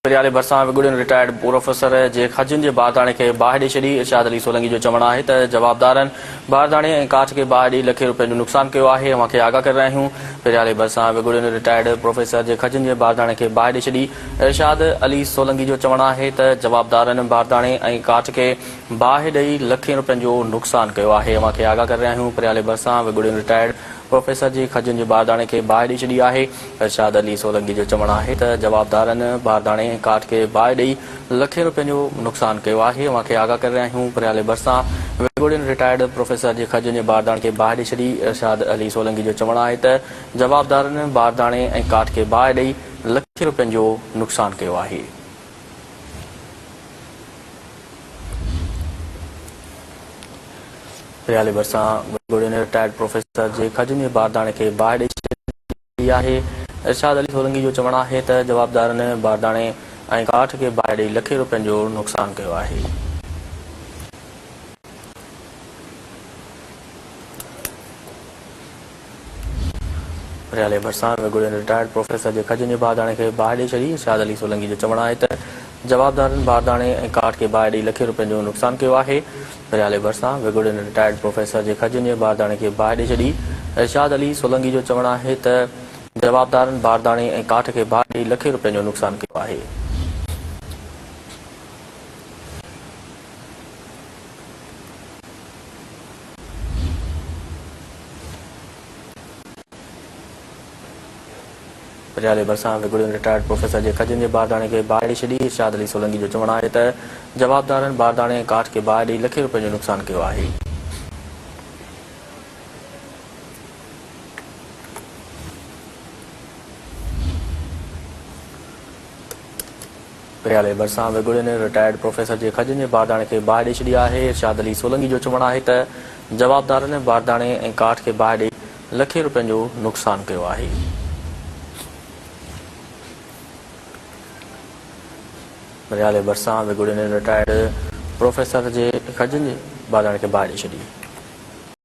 परियाले भरिसां विगुड़ियुनि retired professor J खजिन जे बारदाणे खे बाहि ॾेई छॾी। इरशाद अली सोलंकी जो चवणु आहे त जवाबदारनि बारदाणे ऐं काठ खे बाहि ॾेई लखे रुपयनि जो नुक़सानु कयो आहे। अव्हां खे आगाह करे रहिया आहियूं। परियाले भरिसां विगुड़ियुनि रिटायर्ड प्रोफेसर जे खजिन जे बारदाणे खे बाहि ॾेई छॾी। इरशाद अली सोलंकी जो चवणु आहे त जवाबदारनि बारदाणे ऐं काठ खे बाहि ॾेई लखे रुपयनि जो नुक़सानु कयो आहे। अव्हां खे आगाह करे रहिया आहियूं। परियाले भरिसां विगुड़ियुनि रिटायर्ड प्रोफेसर जी खजिन जे बारदाणे खे बाहि ॾेई छॾी आहे। इरशाद अली सोलंकी जो चवणु आहे त जवाबदारनि बारदाणे ऐं काठ खे बाहि ॾेई लखे रुपयनि जो नुक़सानु कयो आहे। अव्हां खे आगाह करे रहिया आहियूं। परियाले भरिसां विगुड़ियुनि रिटायर्ड प्रोफेसर जे खजिन जे बारदाणे खे बाहि ॾेई छॾी। इरशाद अली सोलंकी जो चवणु आहे त जवाबदारनि बारदाणे ऐं काठ खे बाहि ॾेई लखे रुपयनि जो नुक़सानु कयो आहे। परियाले भरिसां विगुड़ियुनि रिटायर्ड प्रोफेसर जे खजिन जे बारदाणे खे बाहि ॾेई छॾी आहे। इरशाद अली सोलंकी जो चवणु आहे त जवाबदारनि बारदाणे ऐं काठ खे बाहि ॾेई लखे रुपयनि जो नुक़सानु कयो आहे। परियाले भरिसां विगुड़ियुनि रिटायर्ड प्रोफेसर जे खजिन जे बारदाणे खे बाहि ॾेई छॾी। इरशाद अली सोलंकी जो चवणु आहे त जवाबदारनि बारदाणे ऐं काठ खे बाहि ॾेई लखे रुपयनि जो नुक़सानु कयो आहे। परियाले भरिसां विगुड़ियुनि रिटायर्ड प्रोफेसर जे खजिन जे बारदाणे खे बाहि ॾेई छॾी। इरशाद अली सोलंकी जो चवणु आहे त जवाबदारनि बारदाणे ऐं काठ खे बाहि ॾेई लखे रुपयनि जो नुक़सानु कयो आहे। परियाले भरिसां विगुड़ियुनि रिटायर्ड प्रोफेसर जे खजिन जे बारदाणे खे बाहि ॾेई छॾी। इरशाद अली सोलंकी जो चवणु आहे त जवाबदारनि बारदाणे ऐं काठ खे बाहि ॾेई लखे रुपयनि जो नुक़सानु कयो आहे। परियाले भरिसां विगुड़ियुनि रिटायर्ड प्रोफेसर जे खजिन जे बारदाणे खे बाहि ॾेई छॾी आहे। इरशाद अली सोलंकी जो चवणु आहे त जवाबदारनि बारदाणे ऐं काठ खे बाहि ॾेई लखे रुपयनि जो नुक़सानु कयो आहे। परियाले भरिसां विगुड़ियुनि रिटायर्ड प्रोफेसर जे खजिन जे बारदाणे खे बाहि ॾेई छॾी।